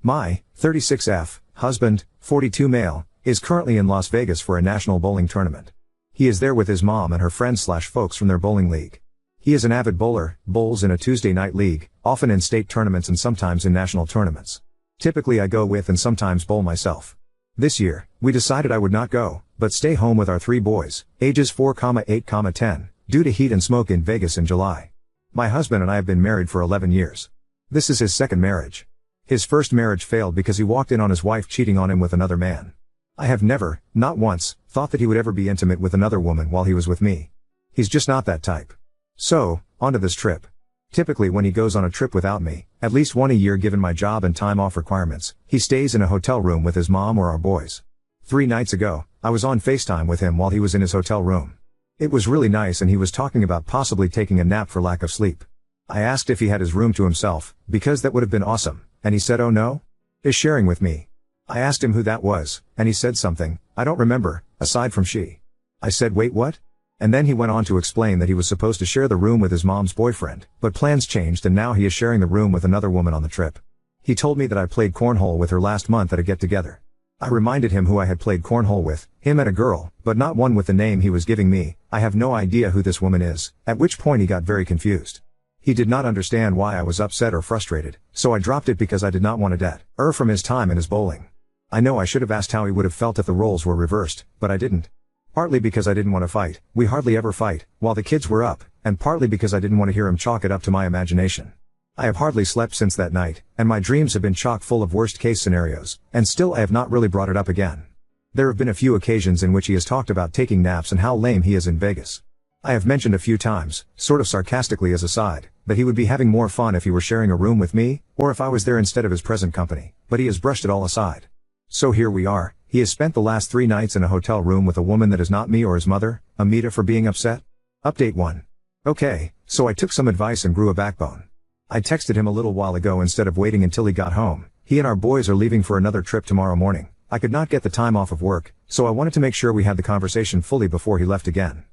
My 36F husband, 42 male, is currently in Las Vegas for a national bowling tournament. He is there with his mom and her friends/folks from their bowling league. He is an avid bowler, bowls in a Tuesday night league, often in state tournaments and sometimes in national tournaments. Typically I go with and sometimes bowl myself. This year, we decided I would not go, but stay home with our 3 boys, ages 4, 8, 10, due to heat and smoke in Vegas in July. My husband and I have been married for 11 years. This is his second marriage. His first marriage failed because he walked in on his wife cheating on him with another man. I have never, not once, thought that he would ever be intimate with another woman while he was with me. He's just not that type. So, onto this trip. Typically when he goes on a trip without me, at least one a year given my job and time off requirements, he stays in a hotel room with his mom or our boys. 3 nights ago, I was on FaceTime with him while he was in his hotel room. It was really nice and he was talking about possibly taking a nap for lack of sleep. I asked if he had his room to himself, because that would have been awesome, and he said oh no? Is sharing with me. I asked him who that was, and he said something, I don't remember, aside from she. I said wait what? And then he went on to explain that he was supposed to share the room with his mom's boyfriend, but plans changed and now he is sharing the room with another woman on the trip. He told me that I played cornhole with her last month at a get-together. I reminded him who I had played cornhole with, him and a girl, but not one with the name he was giving me. I have no idea who this woman is, at which point he got very confused. He did not understand why I was upset or frustrated, so I dropped it because I did not want to deter from his time and his bowling. I know I should have asked how he would have felt if the roles were reversed, but I didn't. Partly because I didn't want to fight, we hardly ever fight, while the kids were up, and partly because I didn't want to hear him chalk it up to my imagination. I have hardly slept since that night, and my dreams have been chock full of worst-case scenarios, and still I have not really brought it up again. There have been a few occasions in which he has talked about taking naps and how lame he is in Vegas. I have mentioned a few times, sort of sarcastically as a side, that he would be having more fun if he were sharing a room with me, or if I was there instead of his present company, but he has brushed it all aside. So here we are, he has spent the last 3 nights in a hotel room with a woman that is not me or his mother, Amita for being upset? Update 1. Okay, so I took some advice and grew a backbone. I texted him a little while ago instead of waiting until he got home. He and our boys are leaving for another trip tomorrow morning. I could not get the time off of work, so I wanted to make sure we had the conversation fully before he left again.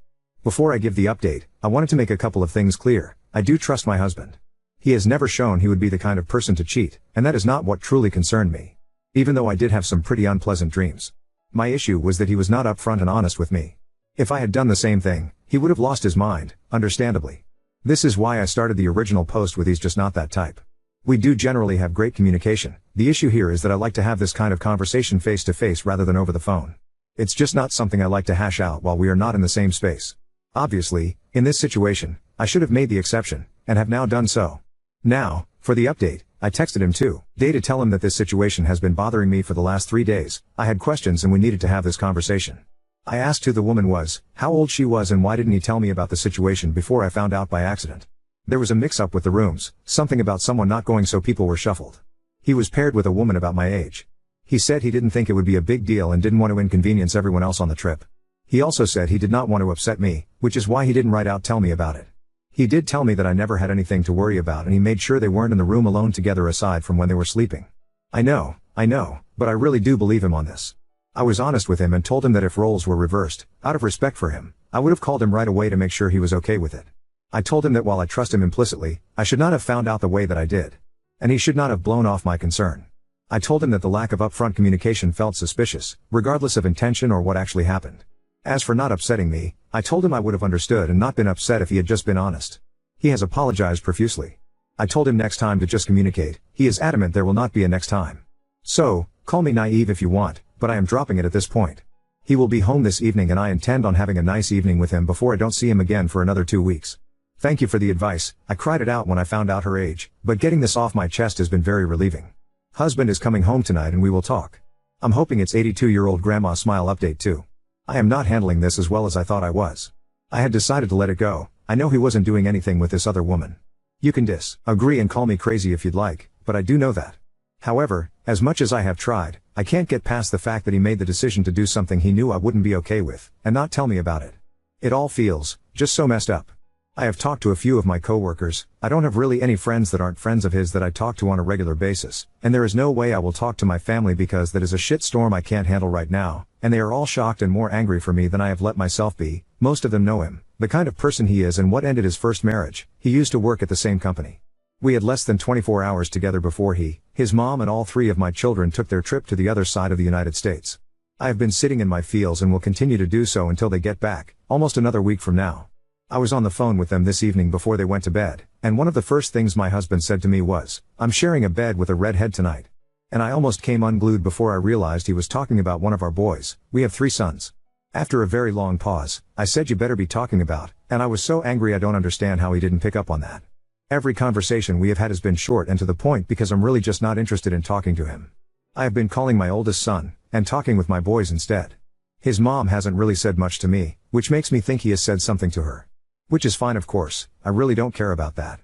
Before I give the update, I wanted to make a couple of things clear. I do trust my husband. He has never shown he would be the kind of person to cheat, and that is not what truly concerned me. Even though I did have some pretty unpleasant dreams. My issue was that he was not upfront and honest with me. If I had done the same thing, he would have lost his mind, understandably. This is why I started the original post with he's just not that type. We do generally have great communication. The issue here is that I like to have this kind of conversation face to face rather than over the phone. It's just not something I like to hash out while we are not in the same space. Obviously, in this situation, I should have made the exception, and have now done so. Now, for the update, I texted him today to tell him that this situation has been bothering me for the last 3 days. I had questions and we needed to have this conversation. I asked who the woman was, how old she was and why didn't he tell me about the situation before I found out by accident. There was a mix-up with the rooms, something about someone not going so people were shuffled. He was paired with a woman about my age. He said he didn't think it would be a big deal and didn't want to inconvenience everyone else on the trip. He also said he did not want to upset me, which is why he didn't write out tell me about it. He did tell me that I never had anything to worry about and he made sure they weren't in the room alone together aside from when they were sleeping. I know, but I really do believe him on this. I was honest with him and told him that if roles were reversed, out of respect for him, I would have called him right away to make sure he was okay with it. I told him that while I trust him implicitly, I should not have found out the way that I did. And he should not have blown off my concern. I told him that the lack of upfront communication felt suspicious, regardless of intention or what actually happened. As for not upsetting me, I told him I would have understood and not been upset if he had just been honest. He has apologized profusely. I told him next time to just communicate. He is adamant there will not be a next time. So, call me naive if you want, but I am dropping it at this point. He will be home this evening and I intend on having a nice evening with him before I don't see him again for another 2 weeks. Thank you for the advice. I cried it out when I found out her age, but getting this off my chest has been very relieving. Husband is coming home tonight and we will talk. I'm hoping it's 82-year-old grandma smile update too. I am not handling this as well as I thought I was. I had decided to let it go. I know he wasn't doing anything with this other woman. You can disagree and call me crazy if you'd like, but I do know that. However, as much as I have tried, I can't get past the fact that he made the decision to do something he knew I wouldn't be okay with, and not tell me about it. It all feels just so messed up. I have talked to a few of my coworkers. I don't have really any friends that aren't friends of his that I talk to on a regular basis, and there is no way I will talk to my family because that is a shit storm I can't handle right now, and they are all shocked and more angry for me than I have let myself be. Most of them know him, the kind of person he is and what ended his first marriage. He used to work at the same company. We had less than 24 hours together before he His mom and all three of my children took their trip to the other side of the United States. I have been sitting in my feels and will continue to do so until they get back, almost another week from now. I was on the phone with them this evening before they went to bed, and one of the first things my husband said to me was, "I'm sharing a bed with a redhead tonight." And I almost came unglued before I realized he was talking about one of our boys. We have 3 sons. After a very long pause, I said, "You better be talking about," and I was so angry I don't understand how he didn't pick up on that. Every conversation we have had has been short and to the point because I'm really just not interested in talking to him. I have been calling my oldest son, and talking with my boys instead. His mom hasn't really said much to me, which makes me think he has said something to her. Which is fine, of course, I really don't care about that.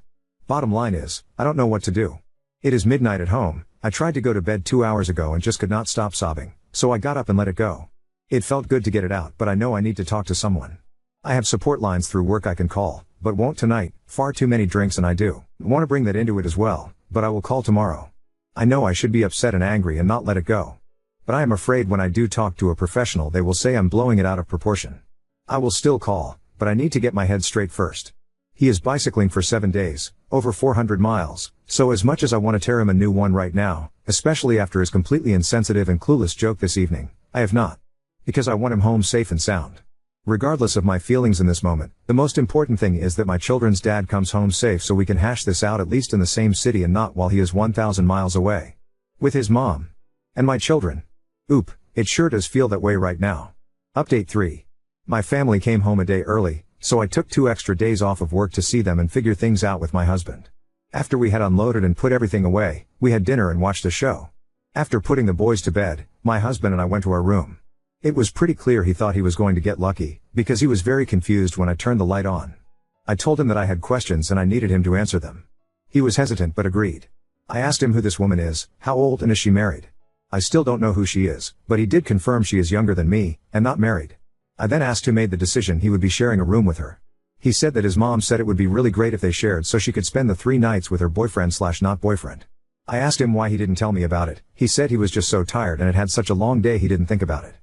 Bottom line is, I don't know what to do. It is midnight at home. I tried to go to bed 2 hours ago and just could not stop sobbing, so I got up and let it go. It felt good to get it out, but I know I need to talk to someone. I have support lines through work I can call, but won't tonight. Far too many drinks and I do want to bring that into it as well, but I will call tomorrow. I know I should be upset and angry and not let it go. But I am afraid when I do talk to a professional they will say I'm blowing it out of proportion. I will still call, but I need to get my head straight first. He is bicycling for 7 days, over 400 miles, so as much as I want to tear him a new one right now, especially after his completely insensitive and clueless joke this evening, I have not. Because I want him home safe and sound. Regardless of my feelings in this moment, the most important thing is that my children's dad comes home safe so we can hash this out at least in the same city and not while he is 1,000 miles away. With his mom. And my children. Oop, it sure does feel that way right now. Update 3. My family came home a day early, so I took 2 extra days off of work to see them and figure things out with my husband. After we had unloaded and put everything away, we had dinner and watched a show. After putting the boys to bed, my husband and I went to our room. It was pretty clear he thought he was going to get lucky, because he was very confused when I turned the light on. I told him that I had questions and I needed him to answer them. He was hesitant but agreed. I asked him who this woman is, how old and is she married. I still don't know who she is, but he did confirm she is younger than me, and not married. I then asked who made the decision he would be sharing a room with her. He said that his mom said it would be really great if they shared so she could spend the 3 nights with her boyfriend/not boyfriend. I asked him why he didn't tell me about it. He said he was just so tired and had had such a long day he didn't think about it.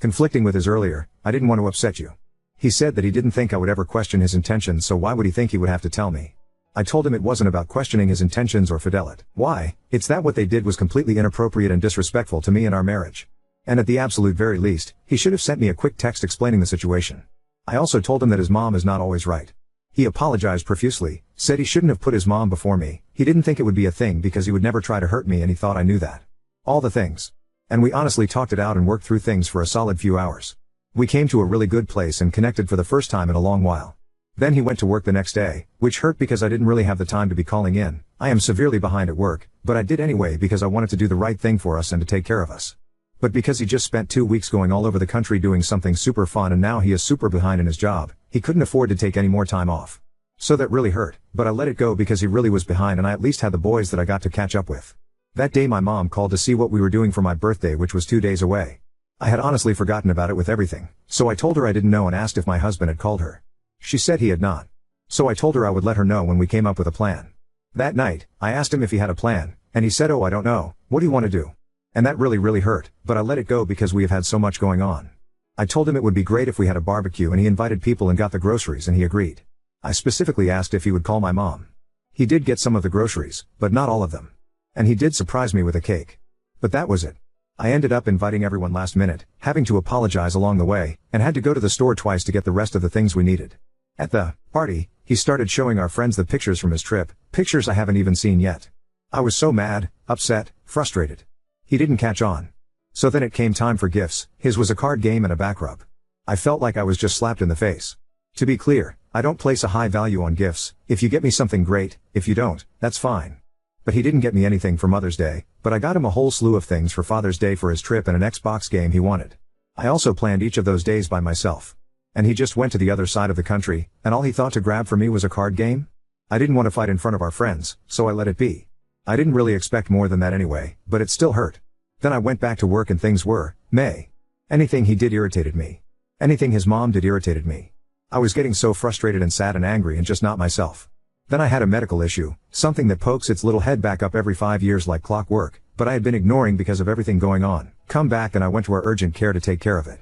Conflicting with his earlier, "I didn't want to upset you." He said that he didn't think I would ever question his intentions, so why would he think he would have to tell me? I told him it wasn't about questioning his intentions or fidelity. Why? It's that what they did was completely inappropriate and disrespectful to me and our marriage. And at the absolute very least, he should have sent me a quick text explaining the situation. I also told him that his mom is not always right. He apologized profusely, said he shouldn't have put his mom before me, he didn't think it would be a thing because he would never try to hurt me and he thought I knew that. All the things. And we honestly talked it out and worked through things for a solid few hours. We came to a really good place and connected for the first time in a long while. Then he went to work the next day, which hurt because I didn't really have the time to be calling in. I am severely behind at work, but I did anyway because I wanted to do the right thing for us and to take care of us. But because he just spent 2 weeks going all over the country doing something super fun and now he is super behind in his job, he couldn't afford to take any more time off. So that really hurt, but I let it go because he really was behind and I at least had the boys that I got to catch up with. That day my mom called to see what we were doing for my birthday, which was 2 days away. I had honestly forgotten about it with everything, so I told her I didn't know and asked if my husband had called her. She said he had not. So I told her I would let her know when we came up with a plan. That night, I asked him if he had a plan, and he said, "Oh, I don't know, what do you want to do?" And that really hurt, but I let it go because we have had so much going on. I told him it would be great if we had a barbecue and he invited people and got the groceries and he agreed. I specifically asked if he would call my mom. He did get some of the groceries, but not all of them. And he did surprise me with a cake. But that was it. I ended up inviting everyone last minute, having to apologize along the way, and had to go to the store twice to get the rest of the things we needed. At the party, he started showing our friends the pictures from his trip, pictures I haven't even seen yet. I was so mad, upset, frustrated. He didn't catch on. So then it came time for gifts. His was a card game and a back rub. I felt like I was just slapped in the face. To be clear, I don't place a high value on gifts. If you get me something great, if you don't, that's fine. But he didn't get me anything for Mother's Day, but I got him a whole slew of things for Father's Day for his trip and an Xbox game he wanted. I also planned each of those days by myself. And he just went to the other side of the country, and all he thought to grab for me was a card game? I didn't want to fight in front of our friends, so I let it be. I didn't really expect more than that anyway, but it still hurt. Then I went back to work and things were meh. Anything he did irritated me. Anything his mom did irritated me. I was getting so frustrated and sad and angry and just not myself. Then I had a medical issue, something that pokes its little head back up every 5 years like clockwork, but I had been ignoring because of everything going on. Come back and I went to our urgent care to take care of it.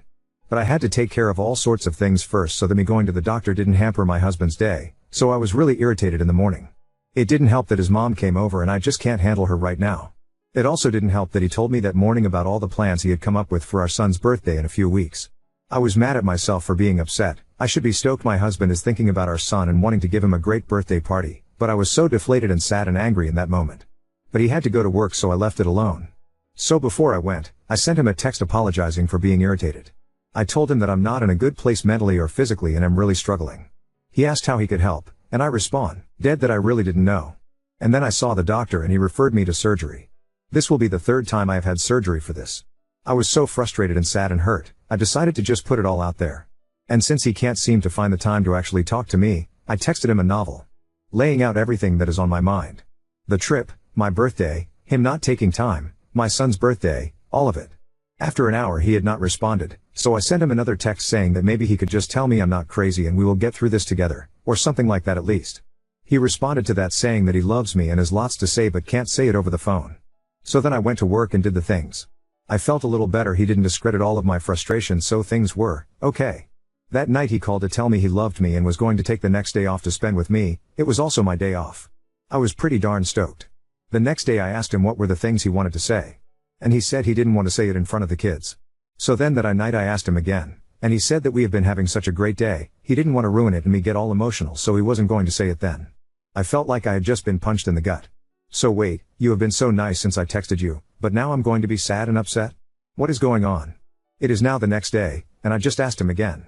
But I had to take care of all sorts of things first so that me going to the doctor didn't hamper my husband's day, so I was really irritated in the morning. It didn't help that his mom came over and I just can't handle her right now. It also didn't help that he told me that morning about all the plans he had come up with for our son's birthday in a few weeks. I was mad at myself for being upset. I should be stoked my husband is thinking about our son and wanting to give him a great birthday party, but I was so deflated and sad and angry in that moment. But he had to go to work, so I left it alone. So before I went, I sent him a text apologizing for being irritated. I told him that I'm not in a good place mentally or physically and I'm really struggling. He asked how he could help, and I respond, dead that I really didn't know. And then I saw the doctor and he referred me to surgery. This will be the third time I have had surgery for this. I was so frustrated and sad and hurt, I decided to just put it all out there. And since he can't seem to find the time to actually talk to me, I texted him a novel, laying out everything that is on my mind. The trip, my birthday, him not taking time, my son's birthday, all of it. After an hour he had not responded, so I sent him another text saying that maybe he could just tell me I'm not crazy and we will get through this together, or something like that at least. He responded to that saying that he loves me and has lots to say but can't say it over the phone. So then I went to work and did the things. I felt a little better. He didn't discredit all of my frustration, so things were okay. That night he called to tell me he loved me and was going to take the next day off to spend with me. It was also my day off. I was pretty darn stoked. The next day I asked him what were the things he wanted to say. And he said he didn't want to say it in front of the kids. So then that night I asked him again, and he said that we have been having such a great day, he didn't want to ruin it and me get all emotional, so he wasn't going to say it then. I felt like I had just been punched in the gut. So wait, you have been so nice since I texted you, but now I'm going to be sad and upset? What is going on? It is now the next day, and I just asked him again.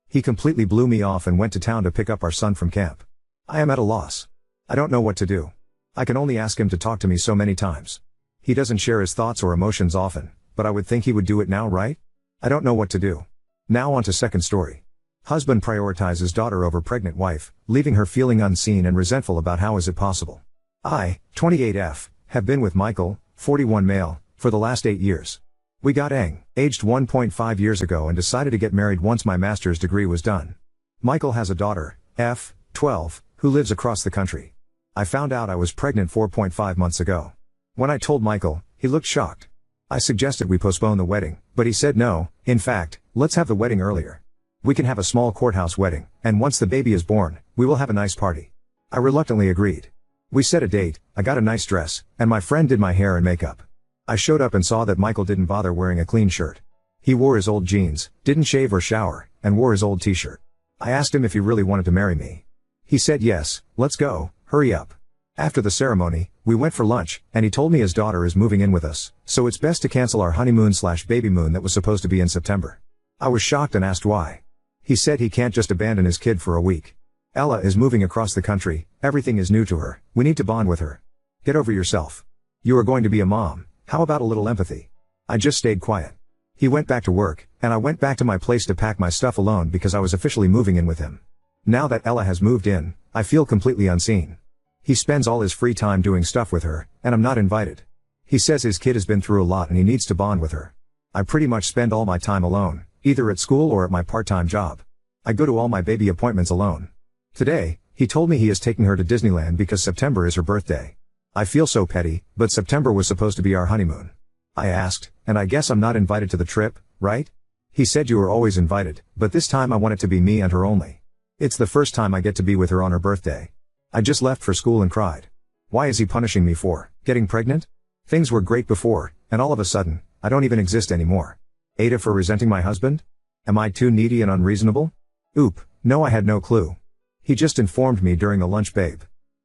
He completely blew me off and went to town to pick up our son from camp. I am at a loss. I don't know what to do. I can only ask him to talk to me so many times. He doesn't share his thoughts or emotions often, but I would think he would do it now, right? I don't know what to do. Now on to second story. Husband prioritizes daughter over pregnant wife, leaving her feeling unseen and resentful about how is it possible. I, 28F, have been with Michael, 41 male, for the last 8 years. We got aged 1.5 years ago and decided to get married once my master's degree was done. Michael has a daughter, F, 12, who lives across the country. I found out I was pregnant 4.5 months ago. When I told Michael, he looked shocked. I suggested we postpone the wedding, but he said no. In fact, let's have the wedding earlier. We can have a small courthouse wedding, and once the baby is born, we will have a nice party. I reluctantly agreed. We set a date, I got a nice dress, and my friend did my hair and makeup. I showed up and saw that Michael didn't bother wearing a clean shirt. He wore his old jeans, didn't shave or shower, and wore his old t-shirt. I asked him if he really wanted to marry me. He said yes, let's go, hurry up. After the ceremony, we went for lunch, and he told me his daughter is moving in with us, so it's best to cancel our honeymoon/baby moon that was supposed to be in September. I was shocked and asked why. He said he can't just abandon his kid for a week. Ella is moving across the country, everything is new to her, we need to bond with her. Get over yourself. You are going to be a mom, how about a little empathy? I just stayed quiet. He went back to work, and I went back to my place to pack my stuff alone because I was officially moving in with him. Now that Ella has moved in, I feel completely unseen. He spends all his free time doing stuff with her, and I'm not invited. He says his kid has been through a lot and he needs to bond with her. I pretty much spend all my time alone, either at school or at my part-time job. I go to all my baby appointments alone. Today, he told me he is taking her to Disneyland because September is her birthday. I feel so petty, but September was supposed to be our honeymoon. I asked, and I guess I'm not invited to the trip, right? He said you were always invited, but this time I want it to be me and her only. It's the first time I get to be with her on her birthday. I just left for school and cried. Why is he punishing me for getting pregnant? Things were great before, and all of a sudden, I don't even exist anymore. Ada for resenting my husband? Am I too needy and unreasonable? Oop, no, I had no clue. He just informed me during the lunch, babe.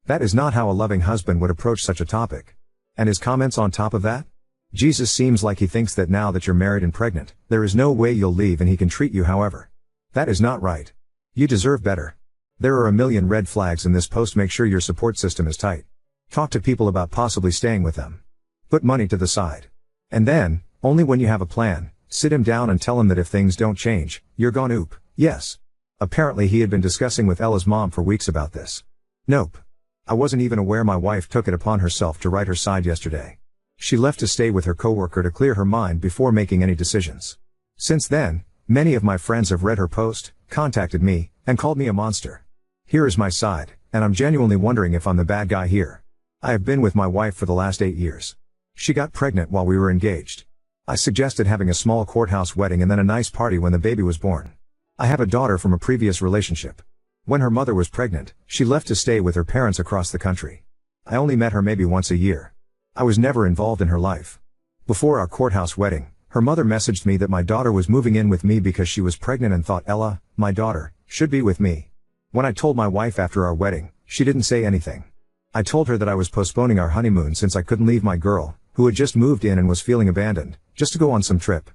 That is not how a loving husband would approach such a topic. And his comments on top of that? Jesus seems like he thinks that now that you're married and pregnant, there is no way you'll leave and he can treat you however. That is not right. You deserve better. There are a million red flags in this post. Make sure your support system is tight. Talk to people about possibly staying with them. Put money to the side. And then, only when you have a plan, sit him down and tell him that if things don't change, you're gone. Oop, yes. Apparently he had been discussing with Ella's mom for weeks about this. Nope. I wasn't even aware my wife took it upon herself to write her side yesterday. She left to stay with her coworker to clear her mind before making any decisions. Since then, many of my friends have read her post, contacted me, and called me a monster. Here is my side, and I'm genuinely wondering if I'm the bad guy here. I have been with my wife for the last 8 years. She got pregnant while we were engaged. I suggested having a small courthouse wedding and then a nice party when the baby was born. I have a daughter from a previous relationship. When her mother was pregnant, she left to stay with her parents across the country. I only met her maybe once a year. I was never involved in her life. Before our courthouse wedding, her mother messaged me that my daughter was moving in with me because she was pregnant and thought Ella, my daughter, should be with me. When I told my wife after our wedding, she didn't say anything. I told her that I was postponing our honeymoon since I couldn't leave my girl, who had just moved in and was feeling abandoned, just to go on some trip.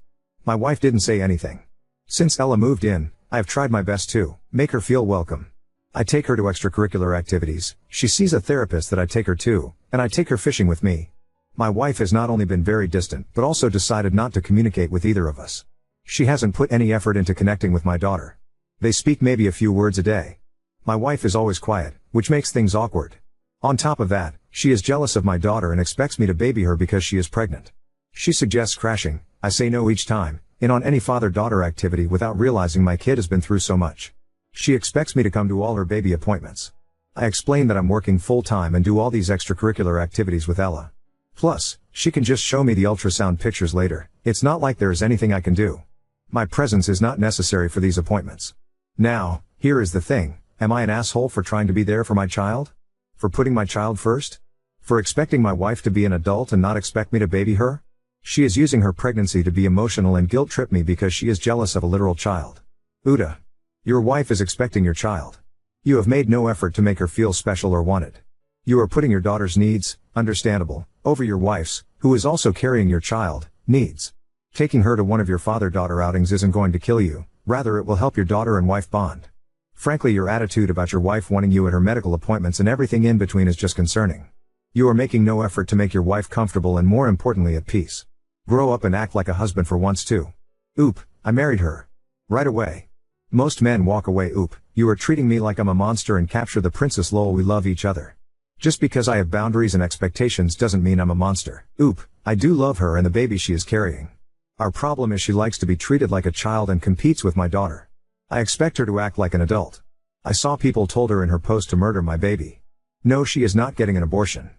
My wife didn't say anything. Since Ella moved in, I have tried my best to make her feel welcome. I take her to extracurricular activities, she sees a therapist that I take her to, and I take her fishing with me. My wife has not only been very distant but also decided not to communicate with either of us. She hasn't put any effort into connecting with my daughter. They speak maybe a few words a day. My wife is always quiet, which makes things awkward. On top of that, she is jealous of my daughter and expects me to baby her because she is pregnant. She suggests crashing, I say no each time, in on any father-daughter activity without realizing my kid has been through so much. She expects me to come to all her baby appointments. I explain that I'm working full-time and do all these extracurricular activities with Ella. Plus, she can just show me the ultrasound pictures later, it's not like there is anything I can do. My presence is not necessary for these appointments. Now, here is the thing, am I an asshole for trying to be there for my child? For putting my child first? For expecting my wife to be an adult and not expect me to baby her? She is using her pregnancy to be emotional and guilt-trip me because she is jealous of a literal child. Uda. Your wife is expecting your child. You have made no effort to make her feel special or wanted. You are putting your daughter's needs, understandable, over your wife's, who is also carrying your child, needs. Taking her to one of your father-daughter outings isn't going to kill you, rather it will help your daughter and wife bond. Frankly, your attitude about your wife wanting you at her medical appointments and everything in between is just concerning. You are making no effort to make your wife comfortable and more importantly at peace. Grow up and act like a husband for once too. Oop, I married her. Right away. Most men walk away. Oop, you are treating me like I'm a monster and capture the princess lol, we love each other. Just because I have boundaries and expectations doesn't mean I'm a monster. Oop, I do love her and the baby she is carrying. Our problem is she likes to be treated like a child and competes with my daughter. I expect her to act like an adult. I saw people told her in her post to murder my baby. No, she is not getting an abortion.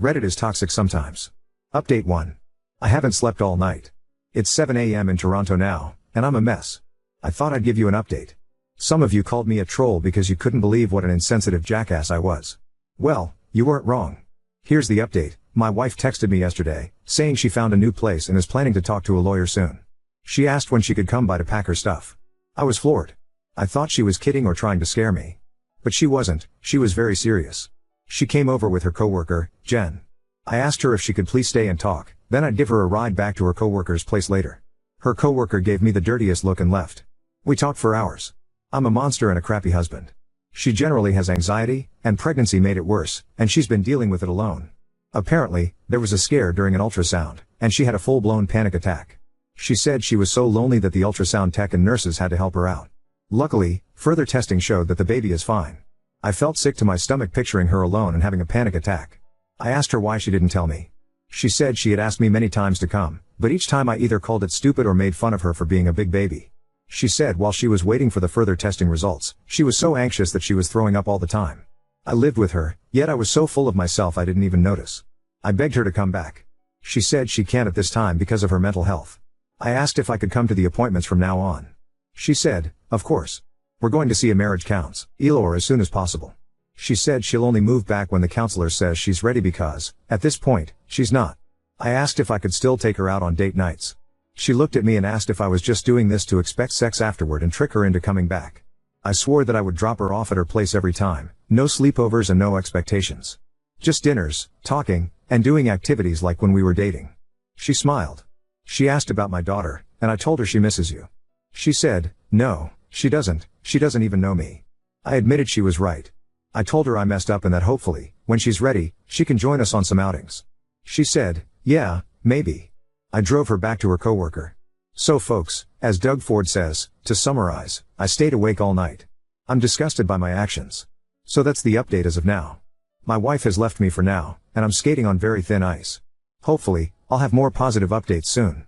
Reddit is toxic sometimes. Update 1. I haven't slept all night. It's 7 a.m. in Toronto now, and I'm a mess. I thought I'd give you an update. Some of you called me a troll because you couldn't believe what an insensitive jackass I was. Well, you weren't wrong. Here's the update. My wife texted me yesterday, saying she found a new place and is planning to talk to a lawyer soon. She asked when she could come by to pack her stuff. I was floored. I thought she was kidding or trying to scare me. But she wasn't, she was very serious. She came over with her coworker, Jen. I asked her if she could please stay and talk, then I'd give her a ride back to her coworker's place later. Her coworker gave me the dirtiest look and left. We talked for hours. I'm a monster and a crappy husband. She generally has anxiety, and pregnancy made it worse, and she's been dealing with it alone. Apparently, there was a scare during an ultrasound, and she had a full-blown panic attack. She said she was so lonely that the ultrasound tech and nurses had to help her out. Luckily, further testing showed that the baby is fine. I felt sick to my stomach picturing her alone and having a panic attack. I asked her why she didn't tell me. She said she had asked me many times to come, but each time I either called it stupid or made fun of her for being a big baby. She said while she was waiting for the further testing results, she was so anxious that she was throwing up all the time. I lived with her, yet I was so full of myself I didn't even notice. I begged her to come back. She said she can't at this time because of her mental health. I asked if I could come to the appointments from now on. She said, of course. We're going to see a marriage counts, or as soon as possible. She said she'll only move back when the counselor says she's ready because, at this point, she's not. I asked if I could still take her out on date nights. She looked at me and asked if I was just doing this to expect sex afterward and trick her into coming back. I swore that I would drop her off at her place every time, no sleepovers and no expectations. Just dinners, talking, and doing activities like when we were dating. She smiled. She asked about my daughter, and I told her she misses you. She said, no, she doesn't even know me. I admitted she was right. I told her I messed up and that hopefully, when she's ready, she can join us on some outings. She said, yeah, maybe. I drove her back to her coworker. So folks, as Doug Ford says, to summarize, I stayed awake all night. I'm disgusted by my actions. So that's the update as of now. My wife has left me for now, and I'm skating on very thin ice. Hopefully, I'll have more positive updates soon.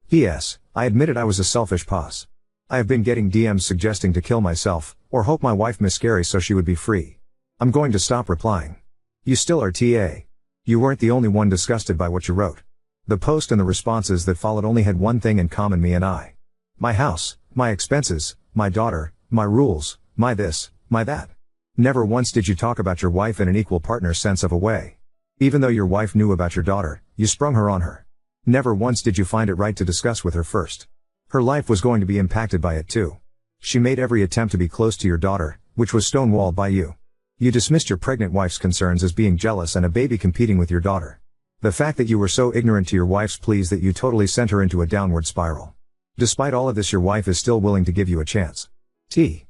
P.S. I admitted I was a selfish puss. I have been getting DMs suggesting to kill myself, or hope my wife miscarries so she would be free. I'm going to stop replying. You still are TA. You weren't the only one disgusted by what you wrote. The post and the responses that followed only had one thing in common, me and I. My house, my expenses, my daughter, my rules, my this, my that. Never once did you talk about your wife in an equal partner sense of a way. Even though your wife knew about your daughter, you sprung her on her. Never once did you find it right to discuss with her first. Her life was going to be impacted by it too. She made every attempt to be close to your daughter, which was stonewalled by you. You dismissed your pregnant wife's concerns as being jealous and a baby competing with your daughter. The fact that you were so ignorant to your wife's pleas that you totally sent her into a downward spiral. Despite all of this, your wife is still willing to give you a chance.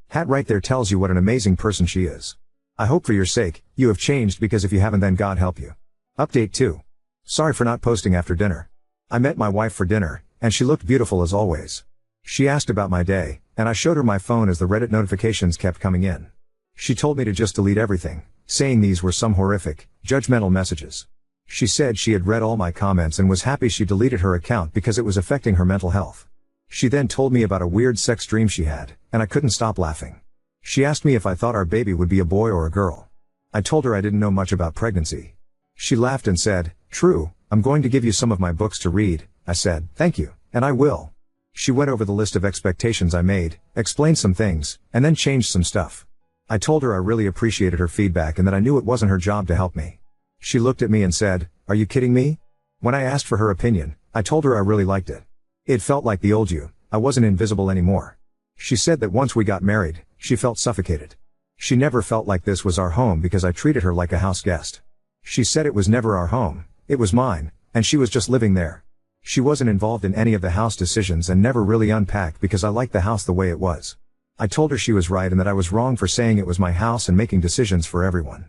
Hat right there tells you what an amazing person she is. I hope for your sake, you have changed, because if you haven't, then God help you. Update 2. Sorry for not posting after dinner. I met my wife for dinner, and she looked beautiful as always. She asked about my day, and I showed her my phone as the Reddit notifications kept coming in. She told me to just delete everything, saying these were some horrific, judgmental messages. She said she had read all my comments and was happy she deleted her account because it was affecting her mental health. She then told me about a weird sex dream she had, and I couldn't stop laughing. She asked me if I thought our baby would be a boy or a girl. I told her I didn't know much about pregnancy. She laughed and said, "True, I'm going to give you some of my books to read." I said, "Thank you, and I will." She went over the list of expectations I made, explained some things, and then changed some stuff. I told her I really appreciated her feedback and that I knew it wasn't her job to help me. She looked at me and said, "Are you kidding me?" When I asked for her opinion, I told her I really liked it. It felt like the old you. I wasn't invisible anymore. She said that once we got married, she felt suffocated. She never felt like this was our home because I treated her like a house guest. She said it was never our home, it was mine, and she was just living there. She wasn't involved in any of the house decisions and never really unpacked because I liked the house the way it was. I told her she was right and that I was wrong for saying it was my house and making decisions for everyone.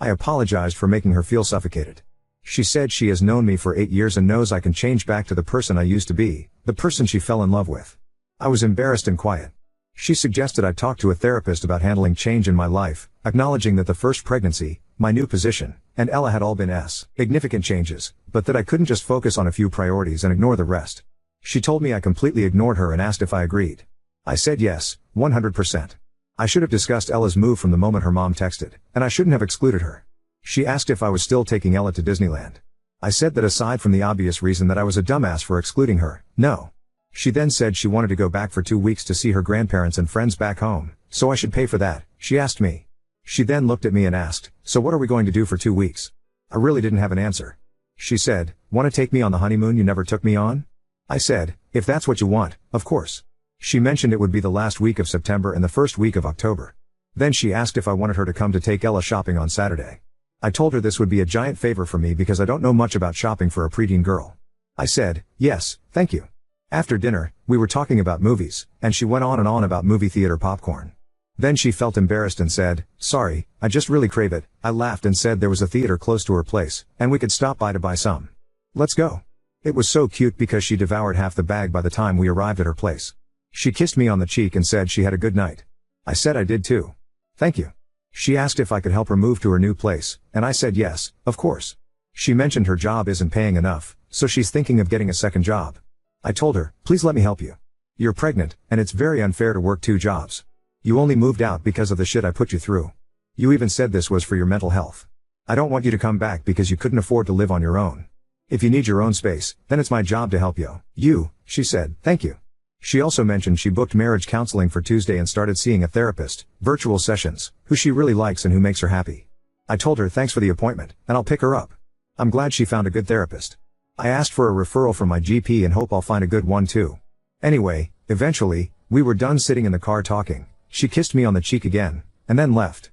I apologized for making her feel suffocated. She said she has known me for 8 years and knows I can change back to the person I used to be, the person she fell in love with. I was embarrassed and quiet. She suggested I talk to a therapist about handling change in my life, acknowledging that the first pregnancy, my new position, and Ella had all been significant changes, but that I couldn't just focus on a few priorities and ignore the rest. She told me I completely ignored her and asked if I agreed. I said yes, 100%. I should have discussed Ella's move from the moment her mom texted, and I shouldn't have excluded her. She asked if I was still taking Ella to Disneyland. I said that aside from the obvious reason that I was a dumbass for excluding her, no. She then said she wanted to go back for 2 weeks to see her grandparents and friends back home, so I should pay for that, she asked me. She then looked at me and asked, "So what are we going to do for 2 weeks?" I really didn't have an answer. She said, "Want to take me on the honeymoon you never took me on?" I said, "If that's what you want, of course." She mentioned it would be the last week of September and the first week of October. Then she asked if I wanted her to come to take Ella shopping on Saturday. I told her this would be a giant favor for me because I don't know much about shopping for a preteen girl. I said, "Yes, thank you." After dinner, we were talking about movies, and she went on and on about movie theater popcorn. Then she felt embarrassed and said, "Sorry, I just really crave it." I laughed and said there was a theater close to her place, and we could stop by to buy some. "Let's go." It was so cute because she devoured half the bag by the time we arrived at her place. She kissed me on the cheek and said she had a good night. I said I did too. "Thank you." She asked if I could help her move to her new place, and I said yes, of course. She mentioned her job isn't paying enough, so she's thinking of getting a second job. I told her, "Please let me help you. You're pregnant, and it's very unfair to work 2 jobs. You only moved out because of the shit I put you through. You even said this was for your mental health. I don't want you to come back because you couldn't afford to live on your own. If you need your own space, then it's my job to help you." She said, "Thank you." She also mentioned she booked marriage counseling for Tuesday and started seeing a therapist, virtual sessions, who she really likes and who makes her happy. I told her thanks for the appointment, and I'll pick her up. I'm glad she found a good therapist. I asked for a referral from my GP and hope I'll find a good one too. Anyway, eventually, we were done sitting in the car talking. She kissed me on the cheek again, and then left.